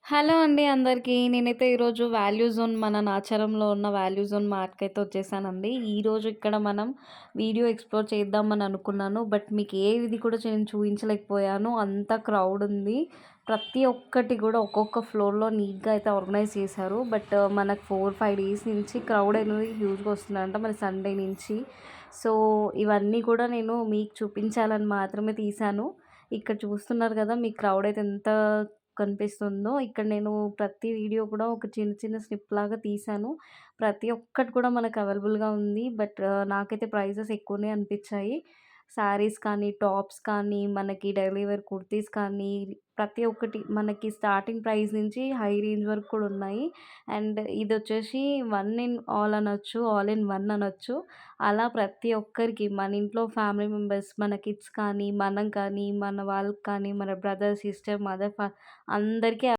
Hello అండి అందరికీ. నేనైతే ఈరోజు వాల్యూ జోన్ మన నాచారంలో ఉన్న వాల్యూ జోన్ మార్ట్‌కైతే వచ్చేసానండి. ఈరోజు ఇక్కడ మనం వీడియో ఎక్స్‌ప్లోర్ చేద్దామని అనుకున్నాను. బట్ మీకు ఏది కూడా నేను చూయించలేకపోయాను. అంత క్రౌడ్ ఉంది. ప్రతి ఒక్కటి కూడా ఒక్కొక్క ఫ్లోర్‌లో నీట్‌గా అయితే ఆర్గనైజ్ చేశారు. బట్ మనకు 4, 5 డేస్ నుంచి క్రౌడ్ అనేది హ్యూజ్‌గా వస్తుందంట. మరి సండే నుంచి. సో, ఇవన్నీ కూడా నేను మీకు చూపించాలని మాత్రమే తీశాను. ఇక్కడ చూస్తున్నారు కదా! మీకు క్రౌడ్ అయితే ఎంత కనిపిస్తుందో. ఇక్కడ నేను ప్రతి వీడియో కూడా ఒక చిన్న చిన్న స్నిప్‌లాగా తీశాను. ప్రతి ఒక్కటి కూడా మనకు అవైలబుల్‌గా ఉంది. బట్ నాకైతే ప్రైజెస్ ఎక్కువనే అనిపిచ్చాయి. శారీస్ కానీ, టాప్స్ కానీ, మనకి డైలీ వేర్ కుర్తీస్ కానీ, ప్రతి ఒక్కటి మనకి స్టార్టింగ్ ప్రైస్ నుంచి హై రేంజ్ వరకు కూడా ఉన్నాయి. అండ్ ఇదొచ్చేసి వన్ ఇన్ ఆల్ అనొచ్చు. ఆల్ ఇన్ వన్ అనొచ్చు. అలా ప్రతి ఒక్కరికి మన ఇంట్లో ఫ్యామిలీ మెంబర్స్, మన కిడ్స్ కానీ, మనం కానీ, మన వాళ్ళకి కానీ, మన బ్రదర్, సిస్టర్, మదర్ అందరికీ